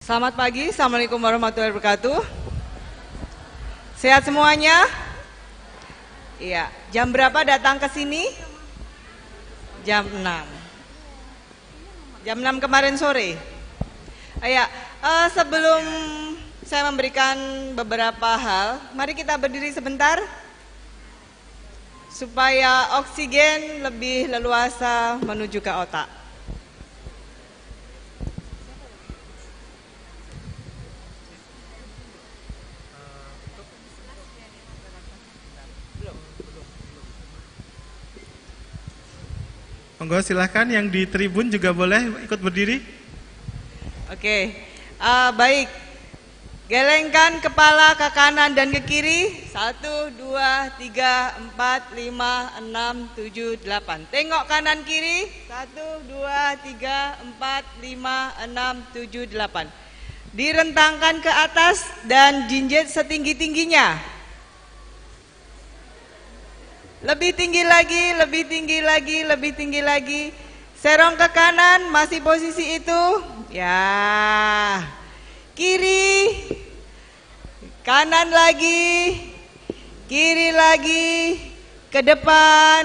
Selamat pagi, Assalamualaikum warahmatullahi wabarakatuh. Sehat semuanya? Iya, jam berapa datang ke sini? Jam 6. Jam 6 kemarin sore. Sebelum saya memberikan beberapa hal, mari kita berdiri sebentar supaya oksigen lebih leluasa menuju ke otak. Monggo silahkan yang di tribun juga boleh ikut berdiri. Oke, baik. Gelengkan kepala ke kanan dan ke kiri. 1, 2, 3, 4, 5, 6, 7, 8. Tengok kanan kiri. 1, 2, 3, 4, 5, 6, 7, 8. Direntangkan ke atas dan jinjit setinggi-tingginya. Lebih tinggi lagi, lebih tinggi lagi, lebih tinggi lagi. Serong ke kanan, masih posisi itu. Ya. Kiri. Kanan lagi. Kiri lagi. Ke depan.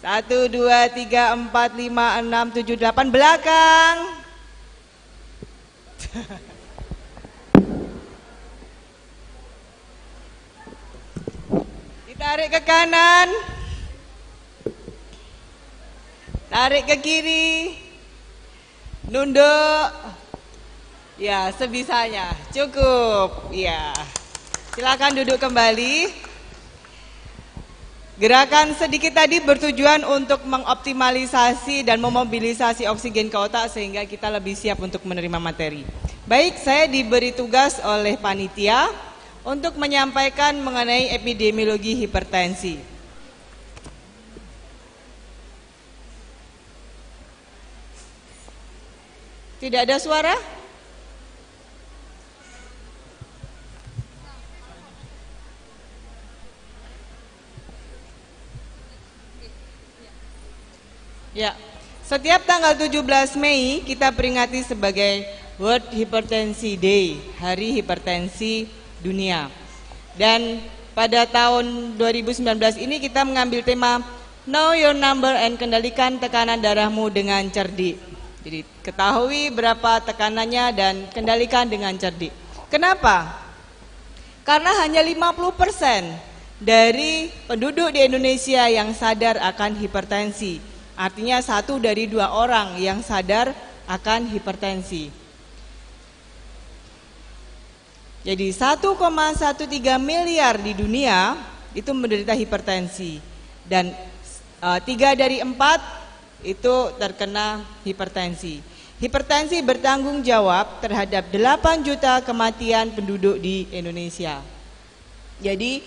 1, 2, 3, 4, 5, 6, 7, 8. Belakang. Tarik ke kanan. Tarik ke kiri. Nunduk. Ya, sebisanya. Cukup. Ya. Silakan duduk kembali. Gerakan sedikit tadi bertujuan untuk mengoptimalisasi dan memobilisasi oksigen ke otak sehingga kita lebih siap untuk menerima materi. Baik, saya diberi tugas oleh panitia untuk menyampaikan mengenai epidemiologi hipertensi. Tidak ada suara? Ya, setiap tanggal 17 Mei kita peringati sebagai World Hypertension Day, Hari Hipertensi Dunia. Dan pada tahun 2019 ini kita mengambil tema Know Your Number and kendalikan tekanan darahmu dengan cerdik. Jadi ketahui berapa tekanannya dan kendalikan dengan cerdik. Kenapa? Karena hanya 50% dari penduduk di Indonesia yang sadar akan hipertensi. Artinya 1 dari 2 orang yang sadar akan hipertensi. Jadi 1,13 miliar di dunia itu menderita hipertensi dan 3 dari 4 itu terkena hipertensi. Hipertensi bertanggung jawab terhadap 8 juta kematian penduduk di Indonesia. Jadi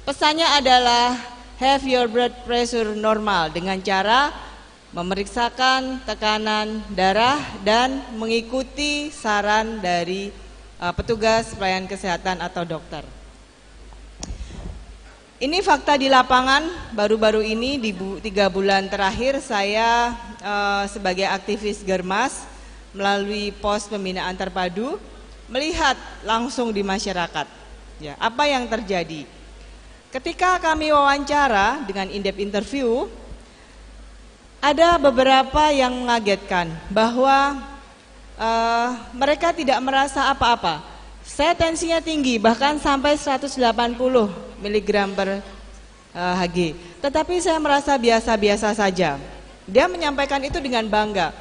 pesannya adalah have your blood pressure normal dengan cara memeriksakan tekanan darah dan mengikuti saran dari petugas pelayanan kesehatan atau dokter. Ini fakta di lapangan. Baru-baru ini di 3 bulan terakhir saya sebagai aktivis Germas melalui pos pembinaan terpadu melihat langsung di masyarakat. Ya, apa yang terjadi? Ketika kami wawancara dengan in-depth interview, ada beberapa yang mengagetkan bahwa mereka tidak merasa apa-apa. Saya tensinya tinggi bahkan sampai 180 mg per Hg. Tetapi saya merasa biasa-biasa saja. Dia menyampaikan itu dengan bangga.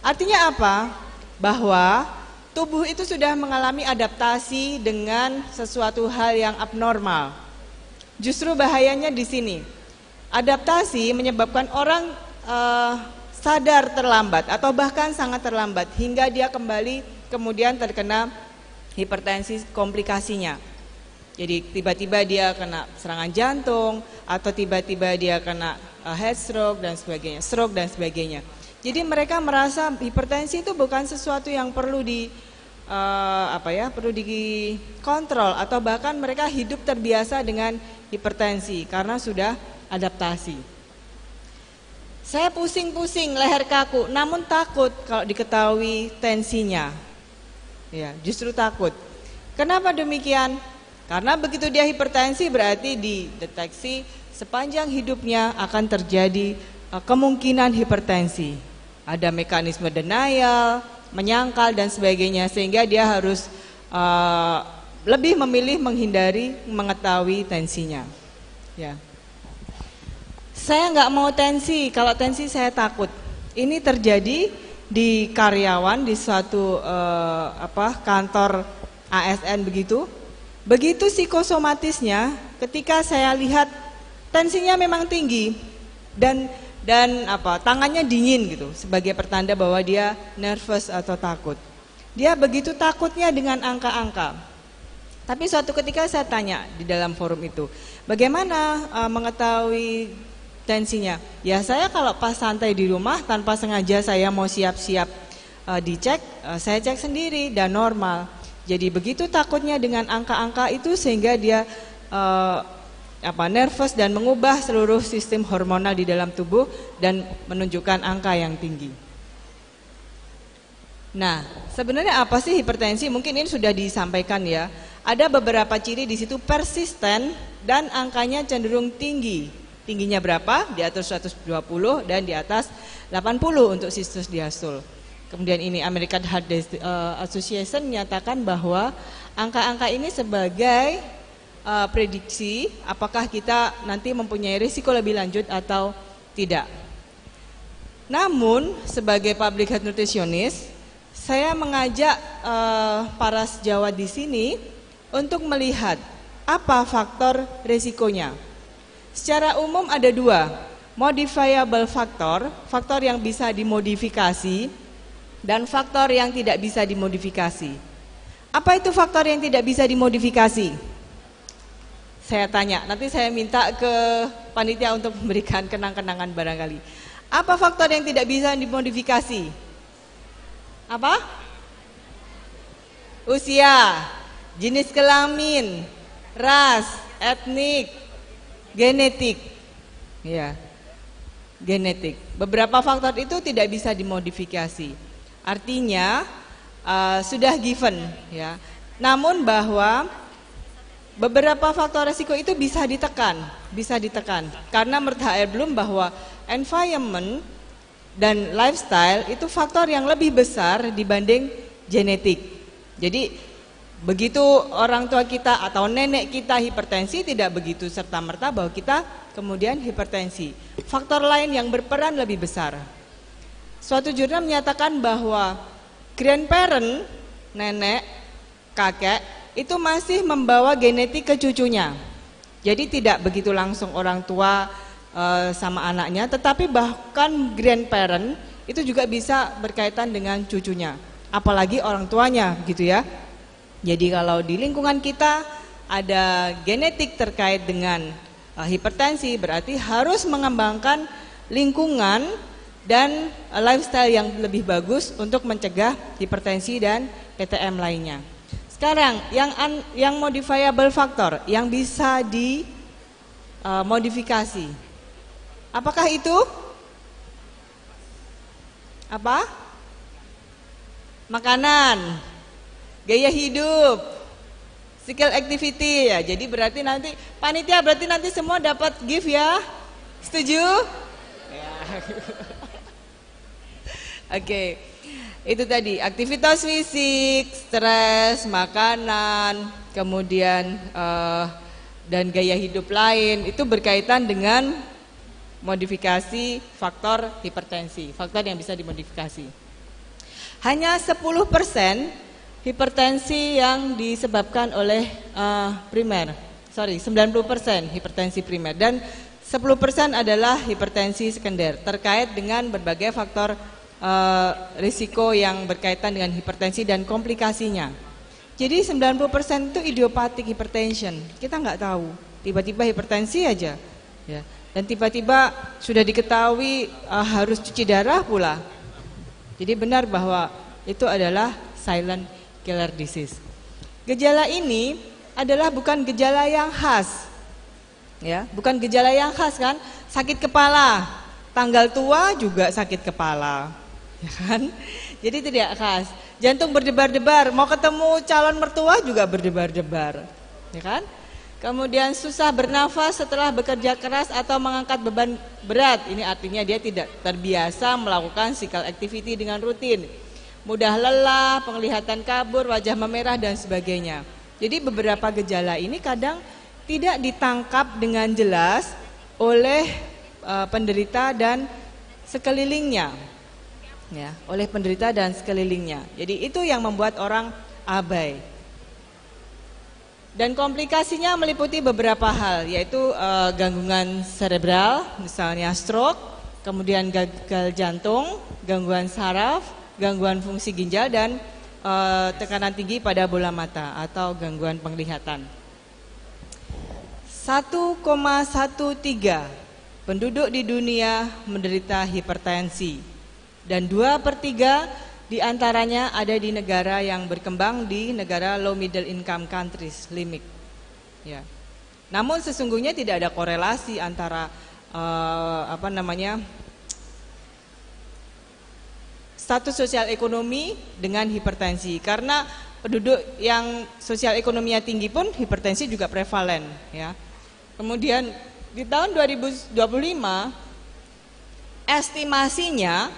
Artinya apa? Bahwa tubuh itu sudah mengalami adaptasi dengan sesuatu hal yang abnormal. Justru bahayanya di sini. Adaptasi menyebabkan orang sadar terlambat atau bahkan sangat terlambat hingga dia kembali kemudian terkena hipertensi komplikasinya. Jadi tiba-tiba dia kena serangan jantung atau tiba-tiba dia kena head stroke dan sebagainya, stroke dan sebagainya. Jadi mereka merasa hipertensi itu bukan sesuatu yang perlu perlu dikontrol atau bahkan mereka hidup terbiasa dengan hipertensi karena sudah adaptasi. Saya pusing-pusing, leher kaku, namun takut kalau diketahui tensinya. Ya, justru takut. Kenapa demikian? Karena begitu dia hipertensi berarti dideteksi sepanjang hidupnya akan terjadi kemungkinan hipertensi. Ada mekanisme denial, menyangkal dan sebagainya, sehingga dia harus lebih memilih menghindari mengetahui tensinya. Ya. Saya nggak mau tensi, kalau tensi saya takut. Ini terjadi di karyawan di suatu kantor ASN begitu. Begitu psikosomatisnya, ketika saya lihat tensinya memang tinggi dan tangannya dingin gitu, sebagai pertanda bahwa dia nervous atau takut. Dia begitu takutnya dengan angka-angka. Tapi suatu ketika saya tanya di dalam forum itu, bagaimana mengetahui tensinya? Ya saya kalau pas santai di rumah tanpa sengaja saya mau siap-siap dicek, saya cek sendiri dan normal. Jadi begitu takutnya dengan angka-angka itu sehingga dia nervous dan mengubah seluruh sistem hormonal di dalam tubuh dan menunjukkan angka yang tinggi. Nah, sebenarnya apa sih hipertensi? Mungkin ini sudah disampaikan ya. Ada beberapa ciri di situ persisten dan angkanya cenderung tinggi. Tingginya berapa? Di atas 120 dan di atas 80 untuk sistole diastole. Kemudian ini American Heart Association menyatakan bahwa angka-angka ini sebagai prediksi apakah kita nanti mempunyai risiko lebih lanjut atau tidak. Namun sebagai public health nutritionist, saya mengajak para sejawat di sini untuk melihat apa faktor risikonya. Secara umum ada dua, modifiable factor, faktor yang bisa dimodifikasi, dan faktor yang tidak bisa dimodifikasi. Apa itu faktor yang tidak bisa dimodifikasi? Saya tanya, nanti saya minta ke panitia untuk memberikan kenang-kenangan barangkali. Apa faktor yang tidak bisa dimodifikasi? Apa? Usia, jenis kelamin, ras, etnik, genetik. Ya. Genetik. Beberapa faktor itu tidak bisa dimodifikasi. Artinya sudah given ya. Namun bahwa beberapa faktor resiko itu bisa ditekan. Karena menurut HR Bloom bahwa environment dan lifestyle itu faktor yang lebih besar dibanding genetik. Jadi begitu orang tua kita atau nenek kita hipertensi, tidak begitu serta-merta bahwa kita kemudian hipertensi. Faktor lain yang berperan lebih besar. Suatu jurnal menyatakan bahwa grandparent, nenek, kakek itu masih membawa genetik ke cucunya. Jadi tidak begitu langsung orang tua sama anaknya, tetapi bahkan grandparent itu juga bisa berkaitan dengan cucunya, apalagi orang tuanya gitu ya. Jadi kalau di lingkungan kita ada genetik terkait dengan hipertensi, berarti harus mengembangkan lingkungan dan lifestyle yang lebih bagus untuk mencegah hipertensi dan PTM lainnya. Sekarang yang modifiable factor yang bisa dimodifikasi. Apakah itu? Apa? Makanan, gaya hidup, physical activity ya. Jadi berarti nanti panitia semua dapat gift ya. Setuju? Ya. Oke, itu tadi aktivitas fisik, stres, makanan, kemudian dan gaya hidup lain itu berkaitan dengan modifikasi faktor hipertensi, faktor yang bisa dimodifikasi. Hanya 10% hipertensi yang disebabkan oleh 90% hipertensi primer dan 10% adalah hipertensi sekunder terkait dengan berbagai faktor risiko yang berkaitan dengan hipertensi dan komplikasinya. Jadi 90% itu idiopathic hypertension. Kita nggak tahu, tiba-tiba hipertensi aja ya. Dan tiba-tiba sudah diketahui harus cuci darah pula. Jadi benar bahwa itu adalah silent killer disease. Gejala ini adalah bukan gejala yang khas. Ya, bukan gejala yang khas kan? Sakit kepala, Tanggal tua juga sakit kepala, ya kan? Jadi tidak khas. Jantung berdebar-debar, mau ketemu calon mertua juga berdebar-debar, ya kan? Kemudian susah bernafas setelah bekerja keras atau mengangkat beban berat. Ini artinya dia tidak terbiasa melakukan physical activity dengan rutin. Mudah lelah, penglihatan kabur, wajah memerah dan sebagainya. Jadi beberapa gejala ini kadang tidak ditangkap dengan jelas oleh penderita dan sekelilingnya. Ya, oleh penderita dan sekelilingnya. Jadi itu yang membuat orang abai. Dan komplikasinya meliputi beberapa hal, yaitu gangguan serebral, misalnya stroke, kemudian gagal jantung, gangguan saraf, gangguan fungsi ginjal, dan tekanan tinggi pada bola mata atau gangguan penglihatan. 1,13 penduduk di dunia menderita hipertensi, dan 2/3 di antaranya ada di negara yang berkembang, di negara low middle income countries, LMIC. Ya. Namun sesungguhnya tidak ada korelasi antara status sosial ekonomi dengan hipertensi, karena penduduk yang sosial ekonominya tinggi pun hipertensi juga prevalen. Ya. Kemudian di tahun 2025 estimasinya,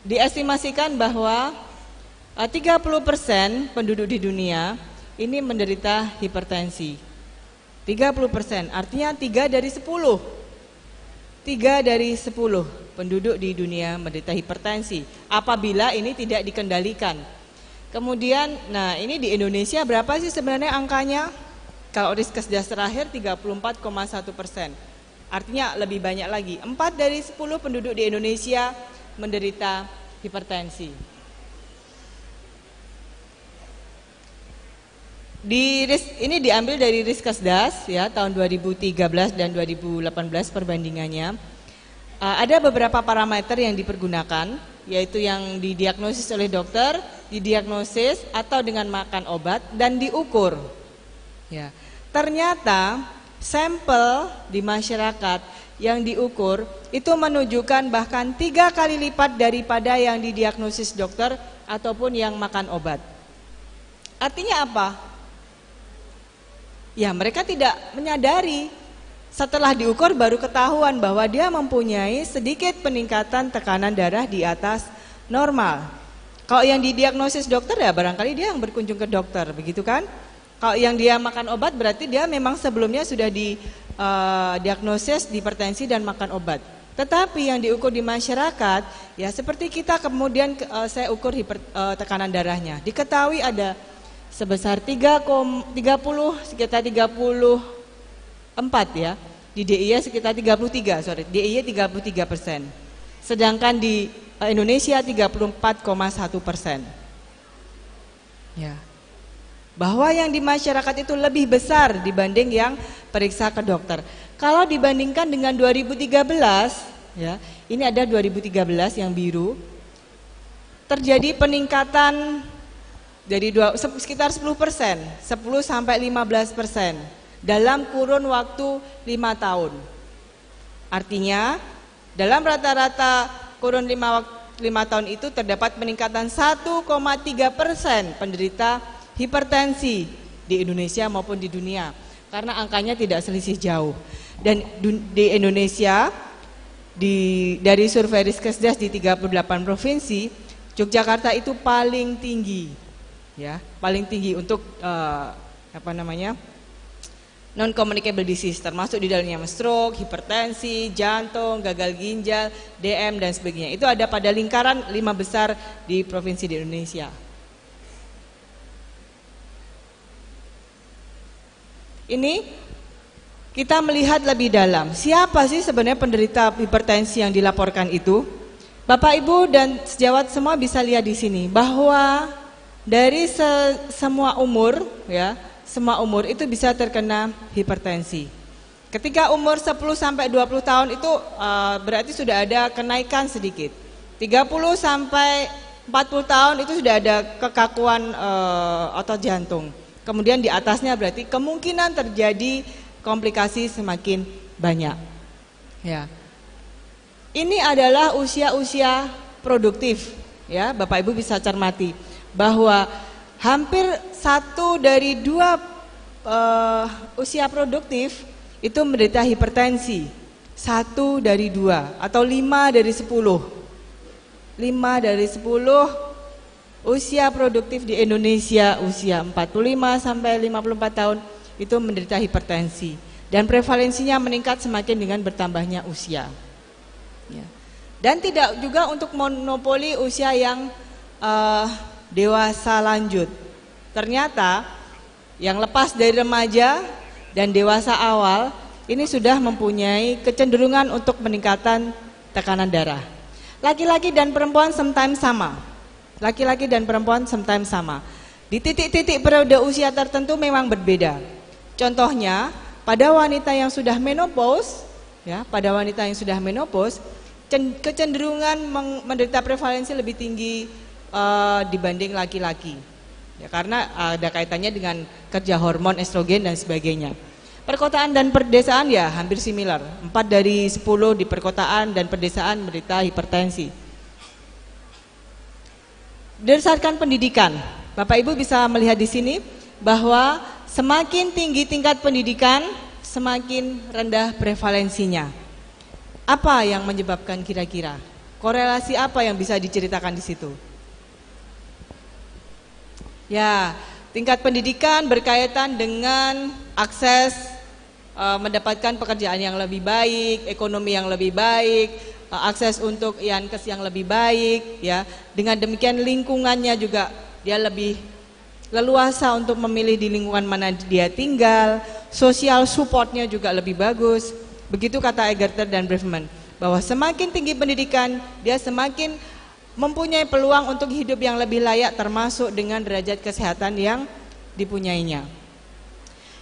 diestimasikan bahwa 30% penduduk di dunia ini menderita hipertensi. 30%, artinya 3 dari 10. 3 dari 10 penduduk di dunia menderita hipertensi apabila ini tidak dikendalikan. Kemudian, nah ini di Indonesia berapa sih sebenarnya angkanya? Kalau Riskesdas terakhir 34,1%. Artinya lebih banyak lagi. 4 dari 10 penduduk di Indonesia menderita hipertensi. Ini diambil dari Riskesdas ya, tahun 2013 dan 2018 perbandingannya. Ada beberapa parameter yang dipergunakan, yaitu yang didiagnosis oleh dokter, didiagnosis atau dengan makan obat dan diukur. Ya. Ternyata sampel di masyarakat yang diukur itu menunjukkan bahkan 3 kali lipat daripada yang didiagnosis dokter ataupun yang makan obat. Artinya apa? Ya, mereka tidak menyadari. Setelah diukur baru ketahuan bahwa dia mempunyai sedikit peningkatan tekanan darah di atas normal. Kalau yang didiagnosis dokter ya barangkali dia yang berkunjung ke dokter, begitu kan? Kalau yang dia makan obat berarti dia memang sebelumnya sudah diagnosis hipertensi dan makan obat. Tetapi yang diukur di masyarakat ya seperti kita kemudian saya ukur tekanan darahnya. Diketahui ada sebesar 34 ya. Di DIY sekitar 33%. Sedangkan di Indonesia 34,1%. Ya. Bahwa yang di masyarakat itu lebih besar dibanding yang periksa ke dokter. Kalau dibandingkan dengan 2013, ya, ini ada 2013 yang biru, terjadi peningkatan dari sekitar 10%, 10 sampai 15% dalam kurun waktu 5 tahun. Artinya dalam rata-rata kurun 5 tahun itu terdapat peningkatan 1,3% penderita hipertensi di Indonesia maupun di dunia, karena angkanya tidak selisih jauh. Dan di Indonesia dari survei Riskesdas di 38 provinsi, Yogyakarta itu paling tinggi, ya, paling tinggi untuk non communicable disease, termasuk di dalamnya stroke, hipertensi, jantung, gagal ginjal, DM dan sebagainya. Itu ada pada lingkaran 5 besar di provinsi di Indonesia. Ini kita melihat lebih dalam, siapa sih sebenarnya penderita hipertensi yang dilaporkan itu? Bapak Ibu dan sejawat semua bisa lihat di sini bahwa dari semua umur, ya, semua umur itu bisa terkena hipertensi. Ketika umur 10 sampai 20 tahun itu berarti sudah ada kenaikan sedikit. 30 sampai 40 tahun itu sudah ada kekakuan otot jantung. Kemudian di atasnya berarti kemungkinan terjadi komplikasi semakin banyak. Ya. Ini adalah usia-usia produktif, ya, Bapak Ibu bisa cermati bahwa hampir 1 dari 2 usia produktif itu menderita hipertensi. 1 dari 2 atau 5 dari 10. 5 dari 10 usia produktif di Indonesia usia 45 sampai 54 tahun itu menderita hipertensi dan prevalensinya meningkat semakin dengan bertambahnya usia. Ya. Dan tidak juga untuk monopoli usia yang dewasa lanjut. Ternyata yang lepas dari remaja dan dewasa awal ini sudah mempunyai kecenderungan untuk peningkatan tekanan darah. Laki-laki dan perempuan sometimes sama. Laki-laki dan perempuan sometimes sama. Di titik-titik periode usia tertentu memang berbeda. Contohnya pada wanita yang sudah menopause, ya, pada wanita yang sudah menopause kecenderungan menderita prevalensi lebih tinggi dibanding laki-laki, ya, karena ada kaitannya dengan kerja hormon estrogen dan sebagainya. Perkotaan dan perdesaan ya hampir similar. 4 dari 10 di perkotaan dan perdesaan menderita hipertensi. Berdasarkan pendidikan, Bapak Ibu bisa melihat di sini bahwa semakin tinggi tingkat pendidikan, semakin rendah prevalensinya. Apa yang menyebabkan kira-kira? Korelasi apa yang bisa diceritakan di situ? Ya, tingkat pendidikan berkaitan dengan akses mendapatkan pekerjaan yang lebih baik, ekonomi yang lebih baik, akses untuk yankes yang lebih baik, ya. Dengan demikian lingkungannya juga dia lebih leluasa untuk memilih di lingkungan mana dia tinggal, sosial supportnya juga lebih bagus. Begitu kata Egerter dan Braverman, bahwa semakin tinggi pendidikan, dia semakin mempunyai peluang untuk hidup yang lebih layak termasuk dengan derajat kesehatan yang dipunyainya.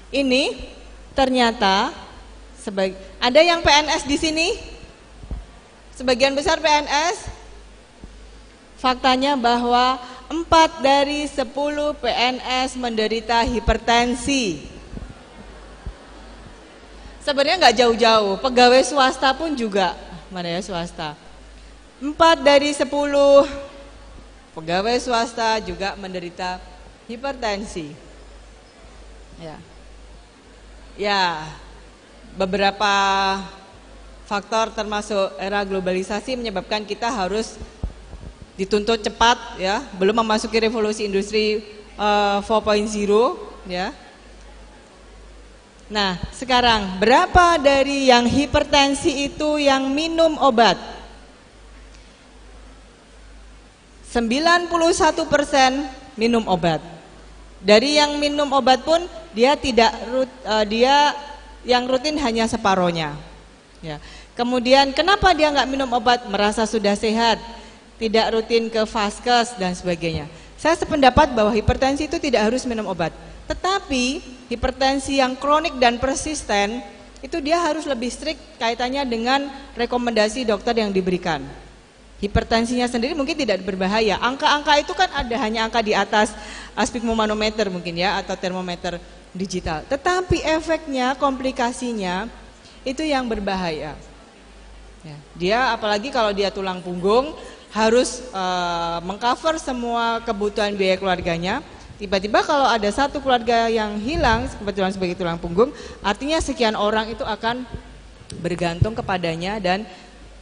Ini ternyata ada yang PNS di sini? Sebagian besar PNS. Faktanya bahwa 4 dari 10 PNS menderita hipertensi. Sebenarnya nggak jauh-jauh, pegawai swasta pun juga, mana ya swasta. 4 dari 10 pegawai swasta juga menderita hipertensi. Ya, beberapa faktor termasuk era globalisasi menyebabkan kita harus dituntut cepat, ya, belum memasuki revolusi industri 4.0, ya. Nah, sekarang berapa dari yang hipertensi itu yang minum obat? 91% minum obat. Dari yang minum obat pun dia yang rutin hanya separohnya. Ya. Kemudian kenapa dia nggak minum obat? Merasa sudah sehat, tidak rutin ke vaskes dan sebagainya. Saya sependapat bahwa hipertensi itu tidak harus minum obat. Tetapi hipertensi yang kronik dan persisten itu dia harus lebih strict kaitannya dengan rekomendasi dokter yang diberikan. Hipertensinya sendiri mungkin tidak berbahaya. Angka-angka itu kan ada hanya angka di atas sphygmomanometer mungkin ya, atau termometer digital. Tetapi efeknya, komplikasinya itu yang berbahaya. Ya, dia apalagi kalau dia tulang punggung harus mengcover semua kebutuhan biaya keluarganya. Tiba-tiba kalau ada satu keluarga yang hilang kebetulan sebagai tulang punggung, artinya sekian orang itu akan bergantung kepadanya dan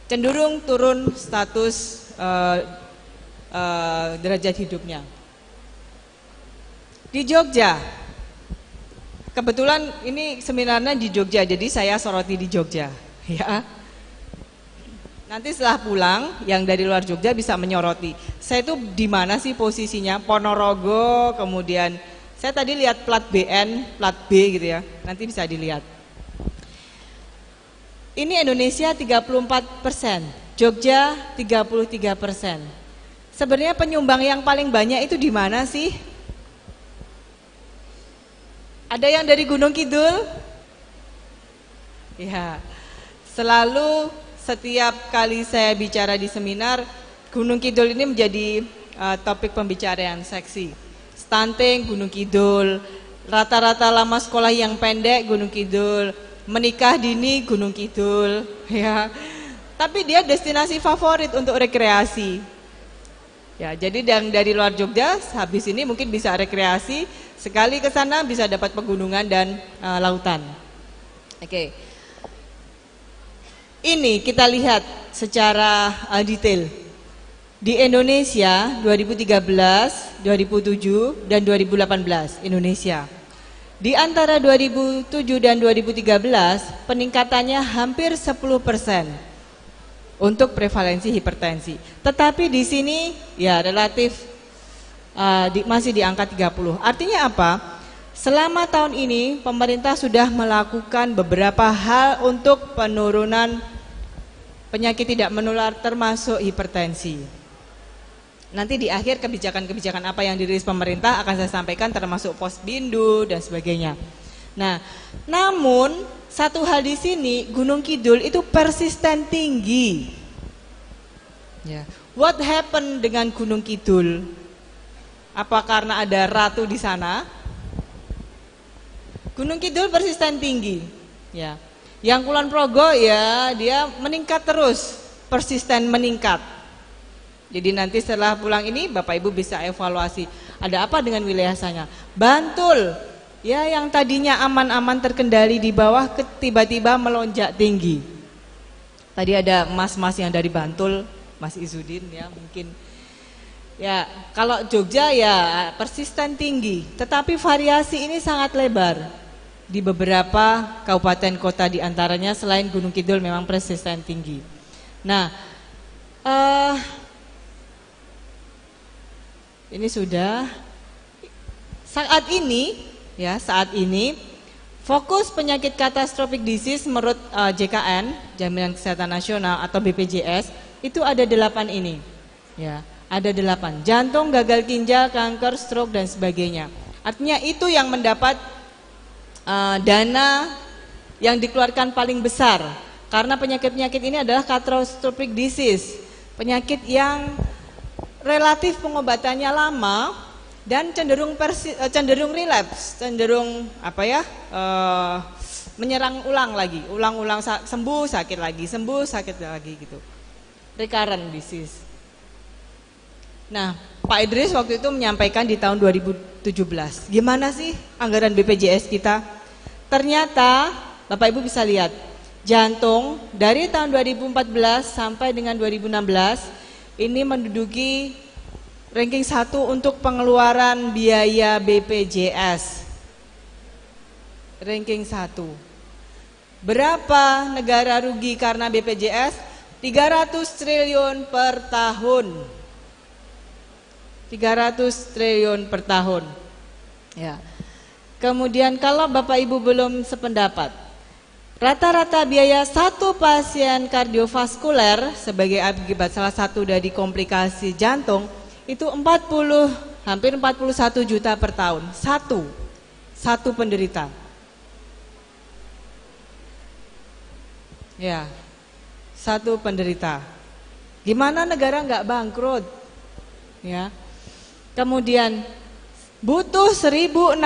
cenderung turun status derajat hidupnya. Di Jogja, kebetulan ini seminarnya di Jogja, jadi saya soroti di Jogja, ya. Nanti setelah pulang, yang dari luar Jogja bisa menyoroti. Saya itu di mana sih posisinya? Ponorogo, kemudian saya tadi lihat plat BN, plat B gitu ya. Nanti bisa dilihat. Ini Indonesia 34%, Jogja 33%. Sebenarnya penyumbang yang paling banyak itu di mana sih? Ada yang dari Gunung Kidul? Ya, selalu setiap kali saya bicara di seminar, Gunung Kidul ini menjadi topik pembicaraan seksi. Stunting, Gunung Kidul, rata-rata lama sekolah yang pendek, Gunung Kidul, menikah dini Gunung Kidul, ya. Tapi dia destinasi favorit untuk rekreasi. Ya, jadi dari luar Jogja habis ini mungkin bisa rekreasi, sekali ke sana bisa dapat pegunungan dan lautan. Oke. Ini kita lihat secara detail. Di Indonesia 2013, 2007 dan 2018 Indonesia. Di antara 2007 dan 2013 peningkatannya hampir 10% untuk prevalensi hipertensi. Tetapi di sini ya relatif masih di angka 30. Artinya apa? Selama tahun ini pemerintah sudah melakukan beberapa hal untuk penurunan penyakit tidak menular termasuk hipertensi. Nanti di akhir kebijakan-kebijakan apa yang dirilis pemerintah akan saya sampaikan termasuk Posbindu dan sebagainya. Nah, namun satu hal di sini Gunung Kidul itu persisten tinggi. Ya. What happened dengan Gunung Kidul? Apa karena ada ratu di sana? Gunung Kidul persisten tinggi. Ya. Yang Kulon Progo ya dia meningkat terus, persisten meningkat. Jadi nanti setelah pulang ini Bapak Ibu bisa evaluasi ada apa dengan wilayah sana. Bantul, ya yang tadinya aman-aman terkendali di bawah tiba-tiba melonjak tinggi. Tadi ada mas-mas yang dari Bantul, Mas Izudin ya mungkin. Ya kalau Jogja ya persisten tinggi, tetapi variasi ini sangat lebar. Di beberapa kabupaten kota di antaranya selain Gunung Kidul memang persisten tinggi. Nah, ini sudah saat ini fokus penyakit catastrophic disease menurut JKN Jaminan Kesehatan Nasional atau BPJS itu ada 8 ini. Ya, ada 8. Jantung, gagal ginjal, kanker, stroke dan sebagainya. Artinya itu yang mendapat dana yang dikeluarkan paling besar karena penyakit-penyakit ini adalah catastrophic disease, penyakit yang relatif pengobatannya lama dan cenderung relapse, cenderung menyerang ulang-ulang sembuh sakit lagi gitu, recurrent disease. Nah, Pak Idris waktu itu menyampaikan di tahun 2017, gimana sih anggaran BPJS kita? Ternyata Bapak Ibu bisa lihat, jantung dari tahun 2014 sampai dengan 2016 ini menduduki ranking 1 untuk pengeluaran biaya BPJS. Ranking 1. Berapa negara rugi karena BPJS? 300 triliun per tahun. 300 triliun per tahun. Ya. Kemudian kalau Bapak Ibu belum sependapat, rata-rata biaya satu pasien kardiovaskuler sebagai akibat salah satu dari komplikasi jantung itu hampir 41 juta per tahun. Satu penderita. Ya, satu penderita. Gimana negara nggak bangkrut? Ya. Kemudian butuh 1.600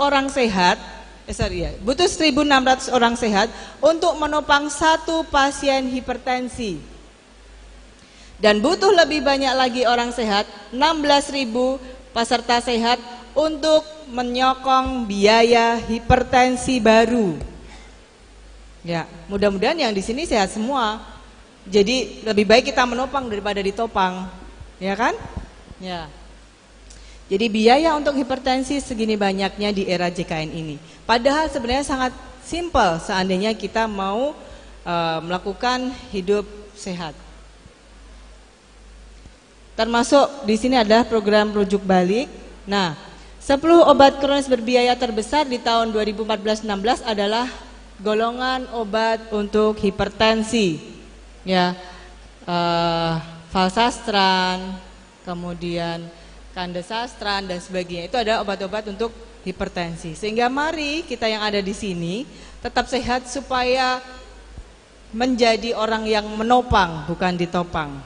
orang sehat. Butuh 1.600 orang sehat untuk menopang satu pasien hipertensi. Dan butuh lebih banyak lagi orang sehat, 16.000 peserta sehat untuk menyokong biaya hipertensi baru. Ya, mudah-mudahan yang di sini sehat semua. Jadi lebih baik kita menopang daripada ditopang, ya kan? Ya. Jadi biaya untuk hipertensi segini banyaknya di era JKN ini. Padahal sebenarnya sangat simpel seandainya kita mau melakukan hidup sehat. Termasuk di sini adalah program rujuk balik. Nah, 10 obat kronis berbiaya terbesar di tahun 2014-16 adalah golongan obat untuk hipertensi. Ya, Valsastran, kemudian Kandesastran dan sebagainya. Itu adalah obat-obat untuk hipertensi. Sehingga mari kita yang ada di sini tetap sehat supaya menjadi orang yang menopang bukan ditopang.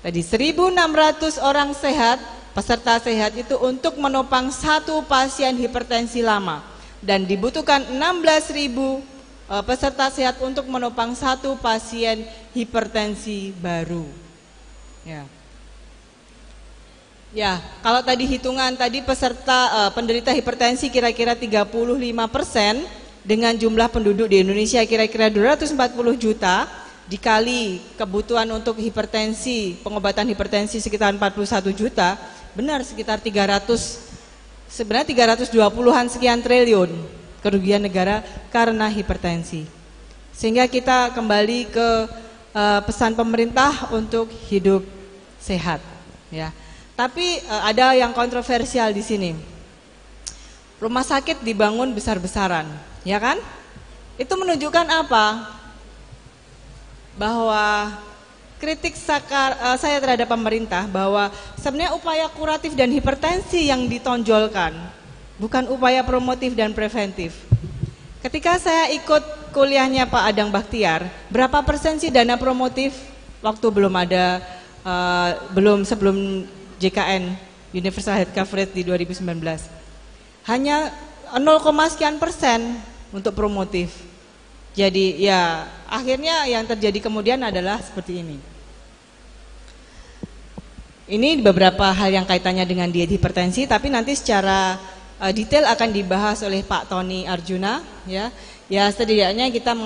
Tadi 1.600 orang sehat, peserta sehat itu untuk menopang satu pasien hipertensi lama. dan dibutuhkan 16.000 peserta sehat untuk menopang satu pasien hipertensi baru. Ya, kalau tadi hitungan tadi peserta penderita hipertensi kira-kira 35% dengan jumlah penduduk di Indonesia kira-kira 240 juta dikali kebutuhan untuk hipertensi, pengobatan hipertensi sekitar 41 juta, benar sekitar 320-an sekian triliun kerugian negara karena hipertensi. Sehingga kita kembali ke pesan pemerintah untuk hidup sehat, ya. Tapi ada yang kontroversial di sini. Rumah sakit dibangun besar-besaran, ya kan? Itu menunjukkan apa? Bahwa kritik saya terhadap pemerintah bahwa sebenarnya upaya kuratif dan hipertensi yang ditonjolkan, bukan upaya promotif dan preventif. Ketika saya ikut kuliahnya Pak Adang Bakhtiar, berapa persen sih dana promotif waktu sebelum JKN Universal Health Coverage di 2019? Hanya 0, sekian persen untuk promotif. Jadi ya akhirnya yang terjadi kemudian adalah seperti ini. Ini beberapa hal yang kaitannya dengan diet hipertensi, tapi nanti secara detail akan dibahas oleh Pak Tony Arjuna, ya. Ya setidaknya kita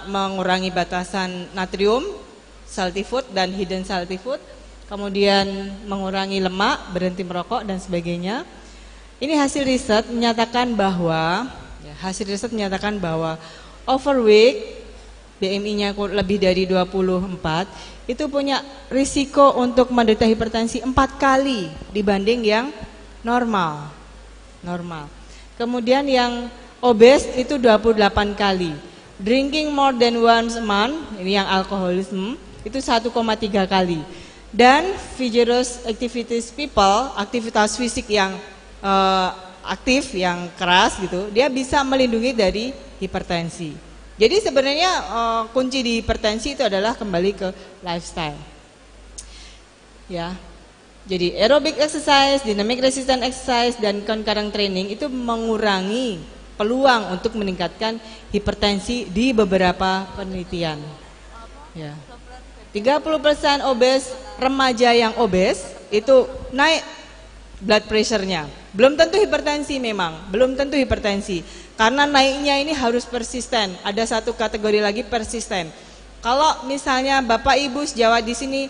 mengurangi batasan natrium, salty food dan hidden salty food, kemudian mengurangi lemak, berhenti merokok dan sebagainya. Ini hasil riset menyatakan bahwa overweight, BMI-nya lebih dari 24, itu punya risiko untuk menderita hipertensi 4 kali dibanding yang normal. Kemudian yang obes itu 28 kali. Drinking more than once a month, ini yang alkoholisme, itu 1,3 kali. Dan vigorous activities people, aktivitas fisik yang aktif, yang keras gitu, dia bisa melindungi dari hipertensi. Jadi sebenarnya kunci di hipertensi itu adalah kembali ke lifestyle. Ya. Jadi aerobic exercise, dynamic resistance exercise dan concurrent training itu mengurangi peluang untuk meningkatkan hipertensi di beberapa penelitian. Ya. 30% obes, remaja yang obes itu naik blood pressure-nya. Belum tentu hipertensi memang, belum tentu hipertensi. Karena naiknya ini harus persisten. Ada satu kategori lagi persisten. Kalau misalnya Bapak Ibu sejawat di sini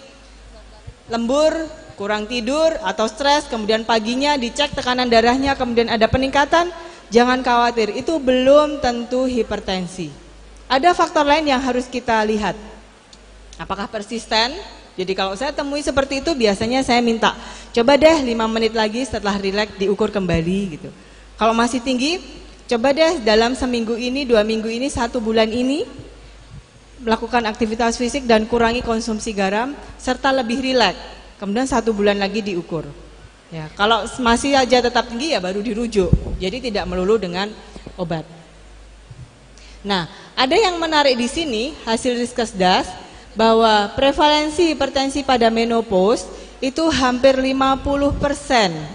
lembur, kurang tidur atau stres, kemudian paginya dicek tekanan darahnya, kemudian ada peningkatan, jangan khawatir, itu belum tentu hipertensi. Ada faktor lain yang harus kita lihat. Apakah persisten? Jadi kalau saya temui seperti itu biasanya saya minta, coba deh 5 menit lagi setelah rileks diukur kembali gitu. Kalau masih tinggi, coba deh dalam seminggu ini, 2 minggu ini, 1 bulan ini melakukan aktivitas fisik dan kurangi konsumsi garam serta lebih rileks. Kemudian 1 bulan lagi diukur. Ya, kalau masih aja tetap tinggi ya baru dirujuk. Jadi tidak melulu dengan obat. Nah, ada yang menarik di sini hasil Riskesdas bahwa prevalensi hipertensi pada menopause itu hampir 50%.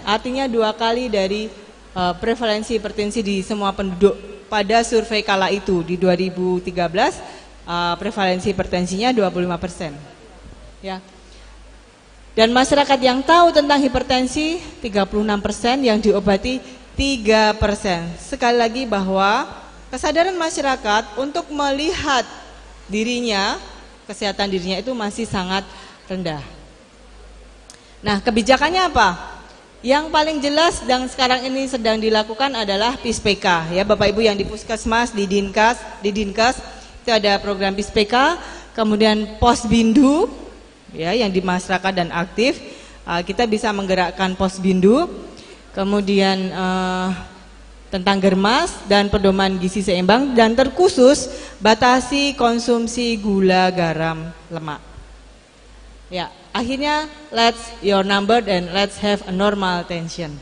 Artinya 2 kali dari prevalensi hipertensi di semua penduduk pada survei kala itu di 2013 prevalensi hipertensinya 25%. Ya. Dan masyarakat yang tahu tentang hipertensi 36%, yang diobati 3%. Sekali lagi bahwa kesadaran masyarakat untuk melihat dirinya, kesehatan dirinya itu masih sangat rendah. Nah, kebijakannya apa? Yang paling jelas dan sekarang ini sedang dilakukan adalah PISPK, ya Bapak Ibu yang di Puskesmas, di Dinkes itu ada program PISPK, kemudian Posbindu, ya yang di masyarakat dan aktif, kita bisa menggerakkan Posbindu, kemudian tentang germas dan pedoman gizi seimbang, dan terkhusus batasi konsumsi gula, garam, lemak. Ya, akhirnya let's your number and let's have a normal tension.